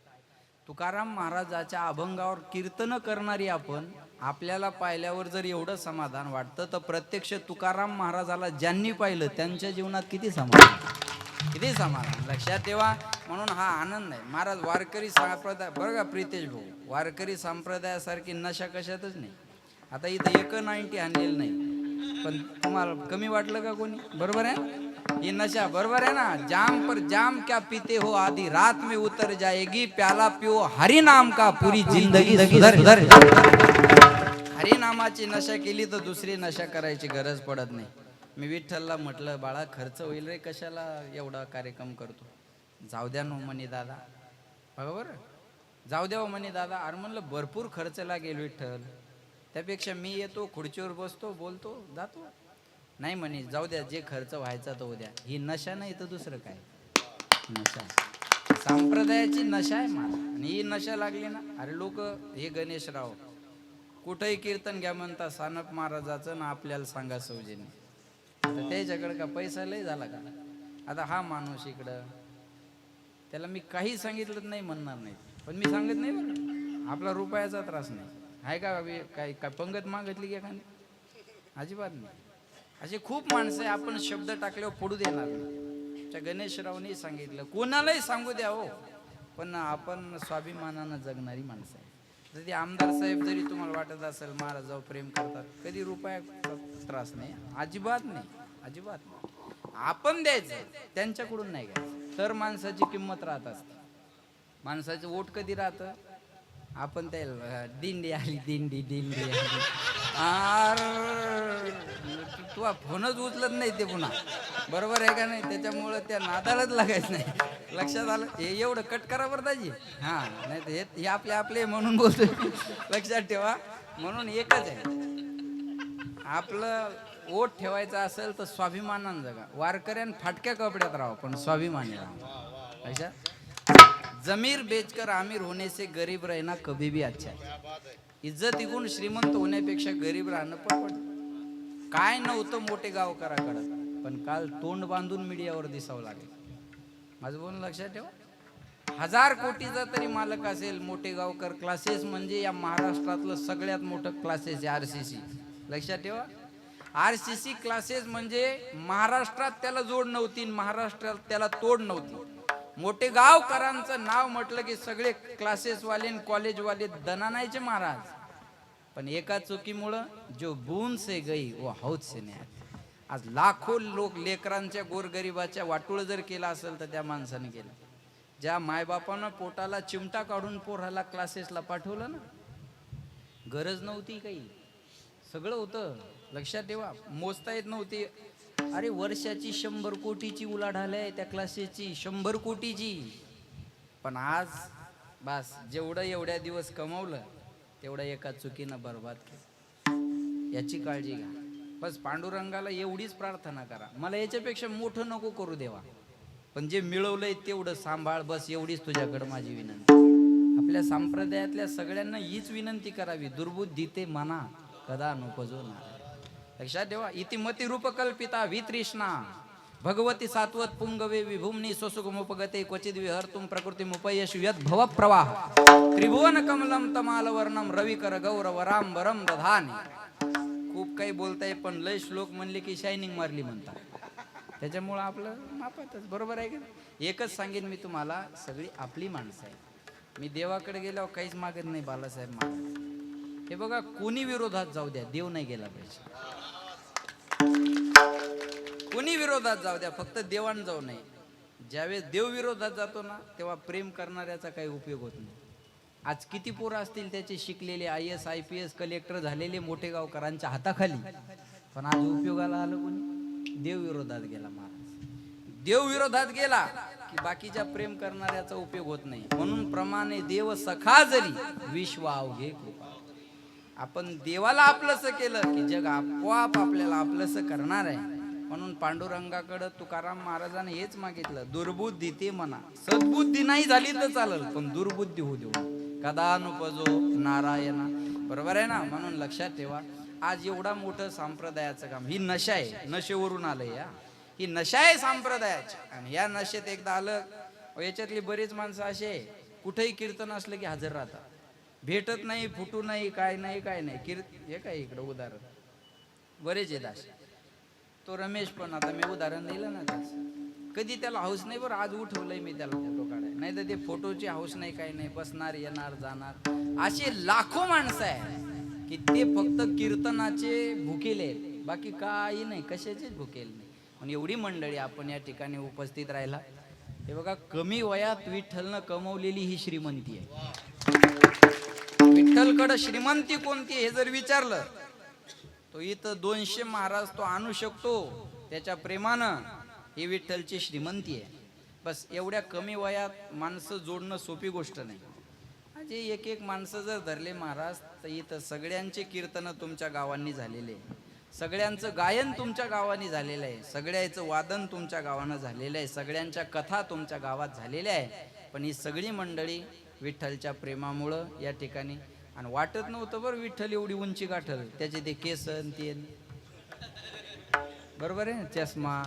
तुकाराम महाराजाच्या अभंगावर कीर्तन करणारी आपण आपल्याला पाहिल्यावर जर एवढं समाधान वाटतं तर प्रत्यक्ष तुकाराम महाराजाला ज्यांनी पाहिलं त्यांच्या जीवनात किती समाधान किती समाधान. लक्षात ठेवा. म्हणून हा आनंद आहे. महाराज वारकरी संप्रदाय बरं का प्रितेश भाऊ, वारकरी संप्रदायासारखी नशा कशातच नाही. आता इथं 1.90 आणलेलं नाही, पण तुम्हाला कमी वाटलं का कोणी? बरोबर आहे ही नशा, बरोबर है ना. जाम पर जाम क्या पीते हो आधी रात में उतर जाएगी, प्याला पिओ हरि नाम का पूरी जिंदगी सुधर. हरी नामाची नशा केली तर दुसरी नशा करायची गरज पडत नाही. मी विठ्ठलला म्हटलं, बाळा खर्च होईल रे, कशाला एवढा कार्यक्रम करतो, जाऊ द्या नो म्हणे दादा. बरोबर जाऊ द्या म्हणे दादा. अरे म्हणलं भरपूर खर्च लागेल विठ्ठल, त्यापेक्षा मी येतो, खुर्चीवर बसतो, बोलतो, जातो. नाही म्हणे जाऊ द्या, जे खर्च व्हायचा तो उद्या. ही नशा नाही तर दुसरं काय नशा, संप्रदायाची नशा आहे मला. आणि ही नशा लागली ना, अरे लोक हे गणेशराव कुठंही कीर्तन घ्या म्हणता सानप महाराजाचं ना, आपल्याला सांगा सौजन्य. आता त्याच्याकडे का पैसा लय झाला का? आता हा माणूस इकडं, त्याला मी काही सांगितलं नाही म्हणणार नाही, पण मी सांगत नाही बरं, आपला रुपयाचा त्रास नाही आहे का. काय काय पंगत मागितली की एखादी? अजिबात नाही. असे खूप माणसं आहे, आपण शब्द टाकल्यावर पडू देणार नाही. त्या गणेशरावनी सांगितलं, कोणालाही सांगू द्या हो, पण आपण स्वाभिमानानं जगणारी माणसं आहे. जर ते आमदार साहेब जरी तुम्हाला वाटत असेल महाराजावर प्रेम करतात, कधी रुपयाचा त्रास नाही, अजिबात नाही, अजिबात नाही. आपण द्यायचं, त्यांच्याकडून नाही घ्यायचं, तर माणसाची किंमत राहत असते. माणसाचं वोट कधी राहतं? आपण त्याला दिंडी आली, दिंडी आली, तू फोनच उचलत नाही ते पुन्हा, बरोबर आहे का नाही. त्याच्यामुळं त्या नादालाच लागायचं नाही. लक्षात आलं? हे एवढं कट करा बरं दाजी. हां, नाही तर हे आपले म्हणून बोलतो, लक्षात ठेवा. म्हणून एकच आहे, आपलं ओठ ठेवायचं असेल तर स्वाभिमानानं जगा. वारकऱ्यान फाटक्या कपड्यात राहा, पण स्वाभिमानी राहा. अच्छा, जमीर बेचकर आमिर होने से गरीब रहना कभी भी अच्छा है. इज्जत इकून श्रीमंत होण्यापेक्षा गरीब राहणं पण काय नव्हतं मोठे गावकराकडं, पण काल तोंड बांधून मीडियावर दिसावं लागेल. माझं बोलणं लक्षात ठेवा. 1000 कोटीचा तरी मालक असेल मोठे गावकर क्लासेस म्हणजे या महाराष्ट्रातलं सगळ्यात मोठं क्लासेस आहे RCC. लक्षात ठेवा, RCC क्लासेस म्हणजे महाराष्ट्रात त्याला जोड नव्हती, महाराष्ट्रात त्याला तोड नव्हती. मोठे गावकरांचं नाव म्हटलं की सगळे क्लासेसवाले कॉलेजवाले दणानायचे महाराज. पण एका चुकीमुळं जो बूंद से गई वो हौद से नहीं आती. आज लाखो लोक लेकरांच्या गोरगरिबाच्या वाटोळ जर केला असेल तर त्या माणसाने केलं. ज्या मायबापानं पोटाला चिमटा काढून पोराला क्लासेसला पाठवलं ना, गरज नव्हती काही, सगळं होतं. लक्षात ठेवा, मोजता येत नव्हती. अरे वर्षाची 100 कोटीची उलाढाल आहे त्या क्लासेसची, 100 कोटीची. पण आज बस जेवढं एवढ्या दिवस कमवलं तेवढं एका चुकीनं बर्बाद केलं. याची काळजी घ्या. बस पांडुरंगाला एवढीच प्रार्थना करा, मला याच्यापेक्षा मोठं नको करू देवा, पण जे मिळवलंय तेवढं सांभाळ, बस एवढीच तुझ्याकडं माझी विनंती. आपल्या संप्रदायातल्या सगळ्यांना हीच विनंती करावी, दुर्बुद्धी ते मना कदा नोपजो ना. लक्षात ठेवा, इतिमती रूपकल्पिता वितृष्णा भगवती सात्वत पुंगवे विभूमनी स्वसुगमुपगते क्वचिद विहर्तुम प्रकृतिमुपयशु यद भव प्रवाह त्रिभुवन कमलम तमाल वर्णम रविकर गौरवरांबरम दधाने. खूप काही बोलताय, पण लय श्लोक म्हणले की शायनिंग मारली म्हणतात. त्याच्यामुळं आपलं मापातच, बरोबर आहे का? एकच सांगेन मी तुम्हाला, सगळी आपली माणसं आहे. मी देवाकडे गेल्यावर काहीच मागत नाही बालासाहेब महाराज. हे बघा, कोणी विरोधात जाऊ द्या, देव नाही गेला पाहिजे. कोणी विरोधात जाऊ द्या, फक्त देवान जाऊ नये. ज्यावेळेस देव विरोधात जातो ना, तेव्हा प्रेम करणाऱ्याचा काही उपयोग होत नाही. आज किती पोरं असतील त्याचे शिकलेले IAS IPS कलेक्टर झालेले मोठे गावकरांच्या हाताखाली, पण आज उपयोगाला आलं कोणी? देव विरोधात गेला महाराज. देव विरोधात गेला की बाकीच्या प्रेम करणाऱ्याचा उपयोग होत नाही. म्हणून प्रमाणे देव सखा जरी विश्व अवघे कृपा. आपण देवाला आपलंसं केलं की जग आपोआप आपल्याला आपलंसं करणार आहे. म्हणून पांडुरंगाकडं तुकाराम महाराजांनी हेच मागितलं, दुर्बुद्धी ते म्हणा. सद्बुद्धी नाही झाली तर चालेल, पण दुर्बुद्धी होऊ देऊ कदा नुपजो नारायणा. बरोबर आहे ना? म्हणून लक्षात ठेवा, आज एवढा मोठं संप्रदायाचं काम, ही नशा आहे, नशेवरून आलंय या, ही नशा आहे संप्रदायाची. आणि या नशेत एकदा आलं, याच्यातली बरीच माणसं असे कुठेही कीर्तन असलं की हजर राहतात, भेटत नाही, फुटू नाही, काय नाही काय नाही. हे काय इकडं उदाहरण बरेच आहेत असे. तो रमेश पण, आता मी उदाहरण दिलं ना त्याचं, कधी त्याला हौस नाही बरं. आज उठवलंय मी त्याला फोटो काढाय, नाही तर ते फोटोची हौस नाही, काही नाही, बसणार येणार जाणार. असे लाखो माणसं आहे की ते फक्त कीर्तनाचे भुकेले आहेत, बाकी काही नाही, कशाचेच भुकेले नाही. पण एवढी मंडळी आपण या ठिकाणी उपस्थित राहिला, हे बघा, कमी वयात विठ्ठलनं कमवलेली ही श्रीमंती आहे. विठ्ठलकडं श्रीमंती कोणती हे जर विचारलं, तो इथं 200 महाराज तो आणू शकतो त्याच्या प्रेमानं. ही विठ्ठलची श्रीमंती आहे. बस एवढ्या कमी वयात माणसं जोडणं सोपी गोष्ट नाही. म्हणजे एक एक माणसं जर धरले महाराज, तर इथं सगळ्यांचे कीर्तन तुमच्या गावांनी झालेले आहे, सगळ्यांचं गायन तुमच्या गावानी झालेलं आहे, सगळ्याचं वादन तुमच्या गावानं झालेलं आहे, सगळ्यांच्या कथा तुमच्या गावात झालेल्या आहे. पण ही सगळी मंडळी विठ्ठलच्या प्रेमामुळं या ठिकाणी. आणि वाटत नव्हतं बरं विठ्ठल एवढी उंची गाठल, त्याचे ते केस ते बरोबर आहे, चष्मा.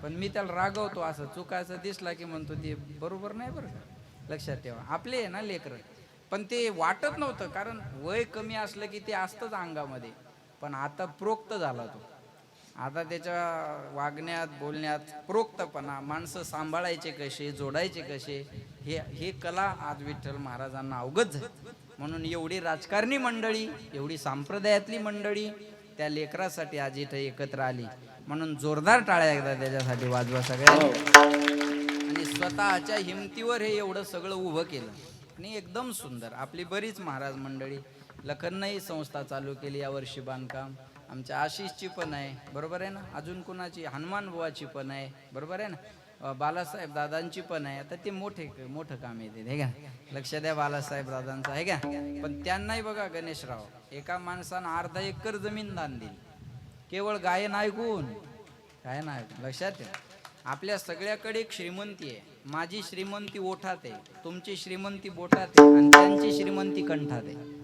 पण मी त्याला रागवतो, असं चुकायचं दिसला की म्हणतो ते बरोबर नाही बरं का. लक्षात ठेवा, आपले आहे ना लेकरं. पण ते वाटत नव्हतं, कारण वय कमी असलं की ते असतंच अंगामध्ये. पण आता प्रोक्त झाला तो. आता त्याच्या वागण्यात बोलण्यात प्रोक्तपणा, माणसं सांभाळायचे कसे, जोडायचे कसे, हे कला आज विठ्ठल महाराजांना अवगत झाली. म्हणून एवढी राजकारणी मंडळी, एवढी संप्रदायातली मंडळी त्या लेकरासाठी आज इथं एकत्र आली. म्हणून जोरदार टाळ्या एकदा त्याच्यासाठी वाजवा सगळ्यांनी. आणि स्वतःच्या हिमतीवर हे एवढं सगळं उभं केलं. आणि एकदम सुंदर आपली बरीच महाराज मंडळी. लखनही संस्था चालू केली यावर्षी बांधकाम. आमच्या आशिषची पण आहे, बरोबर आहे ना. अजून कुणाची, हनुमान बुवाची पण आहे, बरोबर आहे ना. बालासाहेब दादांची पण आहे. आता ते मोठं काम येते, हे का. लक्ष द्या बालासाहेब दादांचं, आहे का. पण त्यांनाही बघा गणेशराव, एका माणसानं अर्धा एकर जमीन दान दिली, केवळ गायन ऐकून. गायन ऐकून. लक्षात ठेवा, आपल्या सगळ्याकडे एक श्रीमंती आहे. माझी श्रीमंती ओठात आहे, तुमची श्रीमंती बोटात आहे, आणि त्यांची श्रीमंती कंठात आहे.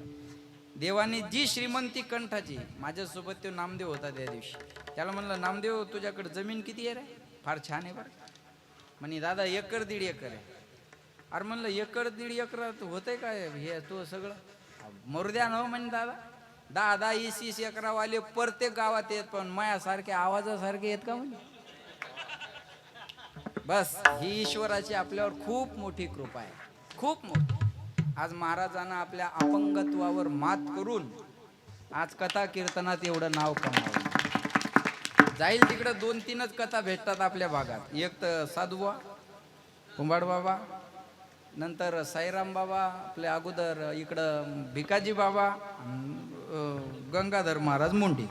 देवाने जी श्रीमंती कंठाची, माझ्यासोबत तो नामदेव होता त्या दिवशी. त्याला म्हणलं, नामदेव तुझ्याकडे जमीन किती आहे रे. फार छान आहे बरं. म्हणे दादा 1-1.5 एकर आहे. अरे म्हणलं 1-1.5 एकरात होतंय काय हे तू सगळं. मरुद्या न म्हणे दादा, 10-20 एकरावाले प्रत्येक गावात येत, पण मायासारखे आवाजासारखे येत का म्हणे. बस ही ईश्वराची आपल्यावर खूप मोठी कृपा आहे, खूप मोठी. आज महाराजांना आपल्या अपंगत्वावर मात करून आज कथा कीर्तनात एवढं नाव कमावलं. जाईल तिकडं 2-3च कथा भेटतात आपल्या भागात. एक तर साधुबा कुंभाड बाबा, नंतर साईराम बाबा, आपल्या अगोदर इकडं भिकाजी बाबा, गंगाधर महाराज मुंडी.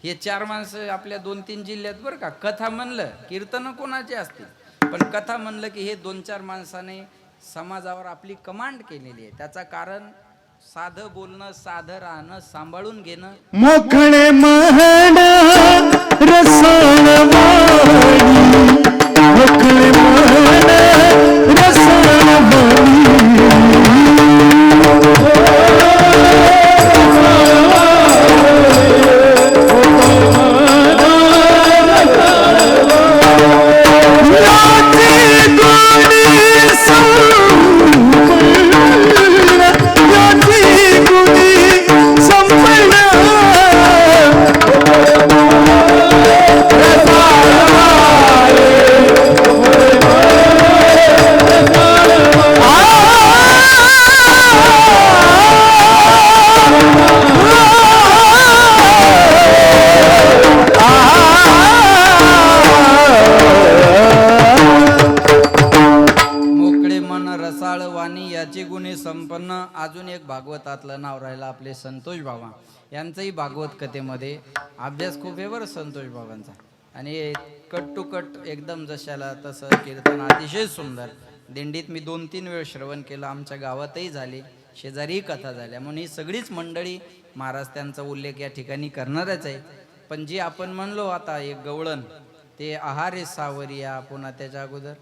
हे 4 माणसं आपल्या 2-3 जिल्ह्यात बरं का. कथा म्हणलं, कीर्तन कोणाचे असतील, पण कथा म्हणलं की हे 2-4 माणसाने समाजावर आपली कमांड केलेली आहे. त्याचं कारण साधं बोलणं, साधं राहणं, सांभाळून घेणं. मोकळे म्हण रसाळ वाणी, मोकळे म्हण रसाळ वाणी. संपन्न. अजून एक भागवतातलं नाव राहिलं आपले संतोष बाबा. यांचंही भागवत कथेमध्ये अभ्यास खूप आहे बरं संतोष बाबांचा. आणि कट टू कट एकदम जशाला तसं कीर्तन अतिशय सुंदर. दिंडीत मी 2-3 वेळ श्रवण केलं, आमच्या गावातही झाले, शेजारीही कथा झाल्या. म्हणून ही सगळीच मंडळी महाराज त्यांचा उल्लेख या ठिकाणी करणारच आहे. पण जे आपण म्हणलो आता एक गवळण, ते आहारे सावरिया. पुन्हा त्याच्या अगोदर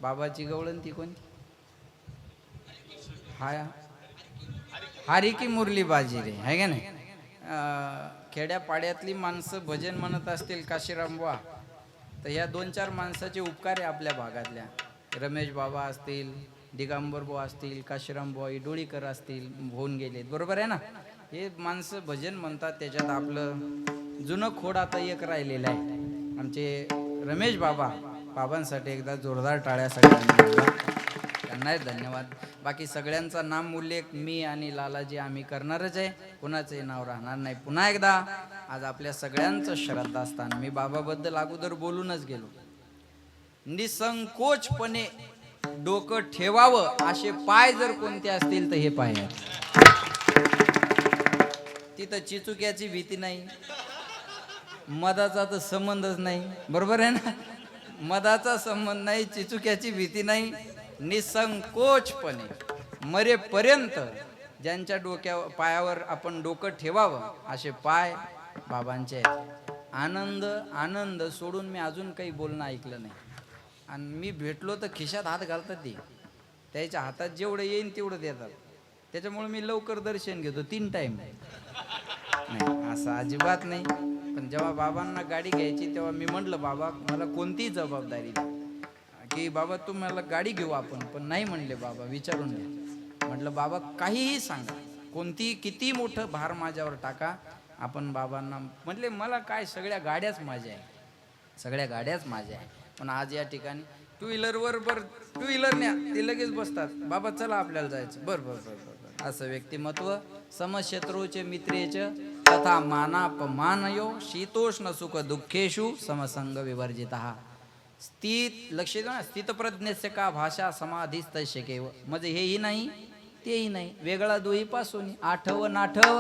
बाबाची गवळण ती कोणती, हारी की मुरली बाजी रे, आहे का नाही. खेड्यापाड्यातली माणसं भजन म्हणत असतील काशीराम बुवा, तर ह्या 2-4 माणसाचे उपकार आहे आपल्या भागातल्या. रमेश बाबा असतील, दिगंबर बुवा असतील, काशीराम बुवा इडोळीकर असतील, होऊन गेलेत, बरोबर आहे ना. हे माणसं भजन म्हणतात. त्याच्यात आपलं जुनं खोड आता एक राहिलेलं आहे, आमचे रमेश बाबा बाबांसाठी एकदा जोरदार टाळ्या सगळ्यांनी वाजवा. त्यांनाही धन्यवाद. बाकी सगळ्यांचा नाम उल्लेख मी आणि लालाजी आम्ही करणारच आहे, कुणाचंही नाव राहणार नाही. पुन्हा एकदा आज आपल्या सगळ्यांचं श्रद्धास्थान. मी बाबाबद्दल अगोदर बोलूनच गेलो. निसंकोचपणे डोकं ठेवावं असे पाय जर कोणते असतील तर हे पाय आहेत. तिथं चिचुक्याची भीती नाही, मधाचा तर संबंधच नाही, बरोबर आहे ना. मधाचा संबंध नाही, चिचुक्याची भीती नाही. निसंकोचपणे मरेपर्यंत ज्यांच्या पायावर आपण डोकं ठेवावं असे पाय बाबांचे आहेत. आनंद आनंद सोडून मी अजून काही बोलणं ऐकलं नाही. आणि मी भेटलो तर खिशात हात घालतात ते, त्याच्या हातात जेवढं येईन तेवढं देतात. त्याच्यामुळे मी लवकर दर्शन घेतो 3 टाइम. नाही असं अजिबात नाही. पण जेव्हा बाबांना गाडी घ्यायची तेव्हा मी म्हटलं बाबा मला कोणतीही जबाबदारी द्या, की बाबा तुम्हाला गाडी घेऊ आपण. पण नाही म्हणले बाबा, विचारून घ्या. म्हटलं बाबा काहीही सांगा, कोणती किती मोठं भार माझ्यावर टाका, आपण बाबांना म्हटले मला काय सगळ्या गाड्याच माझ्या आहे, सगळ्या गाड्याच माझ्या आहे. पण आज या ठिकाणी टू व्हीलर न्या, ते लगेच बसतात. बाबा चला आपल्याला जायचं. बरं बरं बरं बरं. असं व्यक्तिमत्व समशत्रूचे मित्रेच तथा मानापमानयो शीतोष्ण सुख दुःखेषु समसंग विवर्जितः. लक्ष द्या ना, स्थितप्रज्ञस्य का भाषा समाधीस्त केव. म्हणजे हेही नाही तेही नाही, वेगळा दोही पासून. आठव नाठव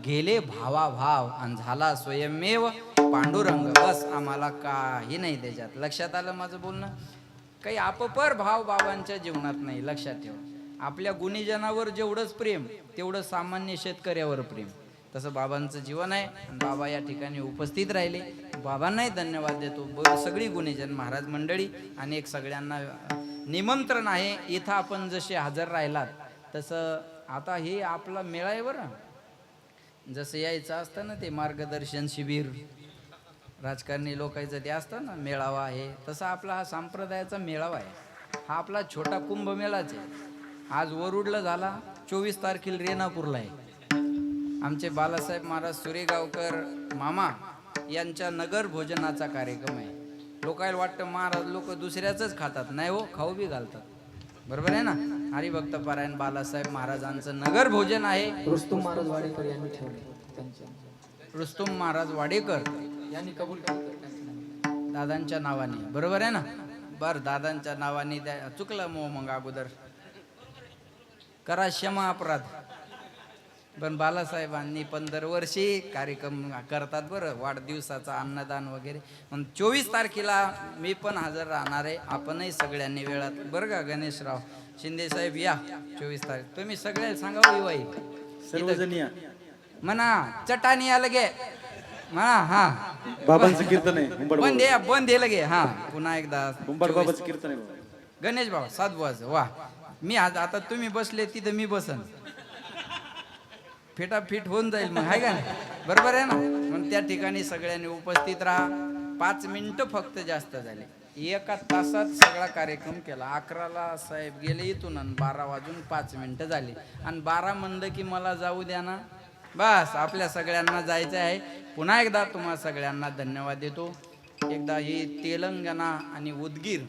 गेले भावाभाव आणि झाला स्वयंमेव पांडुरंग. बस आम्हाला काही नाही त्याच्यात. लक्षात आलं माझं बोलणं. काही अपपर भाव बाबांच्या जीवनात नाही, लक्षात ठेवा. आपल्या गुणीजनावर जेवढंच प्रेम तेवढं सामान्य शेतकऱ्यावर प्रेम, तसं बाबांचं जीवन आहे. बाबा या ठिकाणी उपस्थित राहिले, बाबांनाही धन्यवाद देतो. सगळी गुणीजन महाराज मंडळी आणि एक सगळ्यांना निमंत्रण आहे. इथं आपण जसे हजर राहिलात तसं आता हे आपला मेळा आहे बरं. जसं यायचं असतं ना ते मार्गदर्शन शिबिर, राजकारणी लोकांचं ते असतं ना मेळावा आहे, तसा आपला हा संप्रदायाचा मेळावा आहे. हा आपला छोटा कुंभमेळाच आहे. आज वरुडला झाला, 24 तारखेला रेणापूरला आहे. आमचे बालासाहेब महाराज सुरेगावकर मामा यांच्या नगर भोजनाचा कार्यक्रम आहे. लोकांना वाटतं महाराज लोक दुसऱ्याच खातात, नाही हो, खाऊ बी घालतात, बरोबर आहे ना. हरिभक्त पारायण बालासाहेब महाराजांचं नगर भोजन आहे. रुस्तुम महाराज वाडेकर यांनी ठेवले त्यांच्या. रुस्तुम महाराज वाडेकर यांनी कबूल केलं दादांच्या नावाने, बरोबर आहे ना. बर दादांच्या नावाने द्या. चुकलं मग अगोदर करा क्षमा अपराध. पण बालासाहेबांनी 15 वर्षी कार्यक्रम करतात बरं, वाढदिवसाचा अन्नदान वगैरे. पण 24 तारखेला मी पण हजर राहणार आहे. आपणही सगळ्यांनी वेळात बरं का. गणेशराव शिंदे साहेब या 24 तारीख. तुम्ही सगळ्या सांगा वाई सर्वजण या म्हणा. चटाणी या लगे म्हणा. हा बाबांचं कीर्तन आहे. बंद आहे लगे. हा पुन्हा एकदा बाबांचं कीर्तन आहे. गणेश बाबा साधवाच. वा मी आता तुम्ही बसले तिथं मी बसन, फिटाफिट होऊन जाईल मग, आहे का नाही, बरोबर आहे ना. म्हणून त्या ठिकाणी सगळ्यांनी उपस्थित राहा. 5 मिनिटं फक्त जास्त झाले. 1 तासात सगळा कार्यक्रम केला. 11ला साहेब गेले इथून आणि 12 वाजून 5 मिनिटं झाली. आणि 12 म्हणलं की मला जाऊ द्या ना. बस आपल्या सगळ्यांना जायचं आहे. पुन्हा एकदा तुम्हा सगळ्यांना धन्यवाद देतो. एकदा ही तेलंगणा आणि उदगीर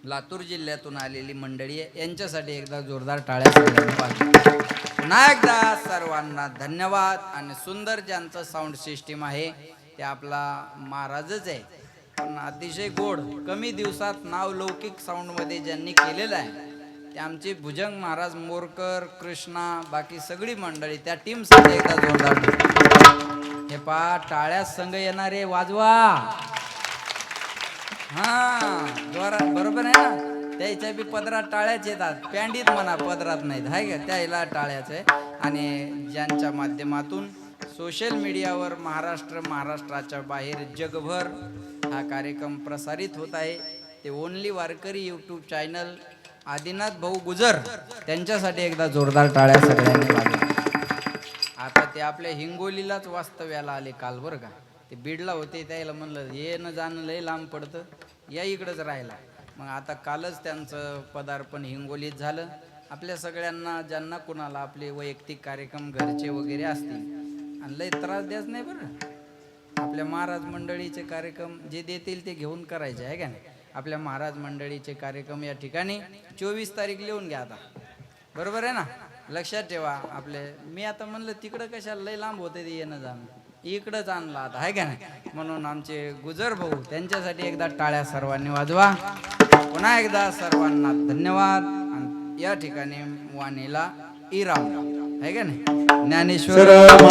लातूर जिल्ह्यातून आलेली मंडळी आहे, यांच्यासाठी एकदा जोरदार टाळ्या सगळ्यांनी वाजवा. पुन्हा एकदा सर्वांना धन्यवाद. आणि सुंदर ज्यांचं साऊंड सिस्टीम आहे ते आपला महाराजच आहे, पण अतिशय गोड. कमी दिवसात नाव लौकिक साऊंडमध्ये ज्यांनी केलेलं आहे ते आमचे भुजंग महाराज मोरकर, कृष्णा, बाकी सगळी मंडळी, त्या टीमसाठी एकदा जोरदार. हे पा टाळ्या संघ येणारे वाजवा. हा जोरात, बरोबर आहे ना. त्याच्या बी पदरात टाळ्याच येतात, पॅन्डीत म्हणा, पदरात नाहीत, आहे का. त्याला टाळ्याच आहे. आणि ज्यांच्या माध्यमातून सोशल मीडियावर महाराष्ट्राच्या बाहेर जगभर हा कार्यक्रम प्रसारित होत आहे ते ओनली वारकरी यूट्यूब चॅनल आदिनाथ भाऊ गुजर, त्यांच्यासाठी एकदा जोरदार टाळ्या सगळ्यांनी वाजवा. आता ते आपल्या हिंगोलीलाच वास्तव्याला आले काल बरं का. ते बीडला होते, त्याला म्हणलं येणं जाणं लय लांब पडतं, या इकडंच राहिला. मग आता कालच त्यांचं पदार्पण हिंगोलीत झालं. आपल्या सगळ्यांना ज्यांना कुणाला आपले वैयक्तिक कार्यक्रम घरचे वगैरे असतील आणि लय त्रास द्यायच नाही बरं. आपल्या महाराज मंडळीचे कार्यक्रम जे देतील ते घेऊन करायचे, आहे का नाही. आपल्या महाराज मंडळीचे कार्यक्रम या ठिकाणी 24 तारीख लिहून घ्या आता, बरोबर आहे ना? लक्षात ठेवा. आपले मी आता म्हणलं तिकडं कशाला लय लांब होते ते येणं जाणं, इकडंच आणलं आता, आहे का नाही? म्हणून आमचे गुजर भाऊ त्यांच्यासाठी एकदा टाळ्या सर्वांनी वाजवा. पुन्हा एकदा सर्वांना धन्यवाद. आणि या ठिकाणी वाणीला इराम, आहे का नाही? ज्ञानेश्वर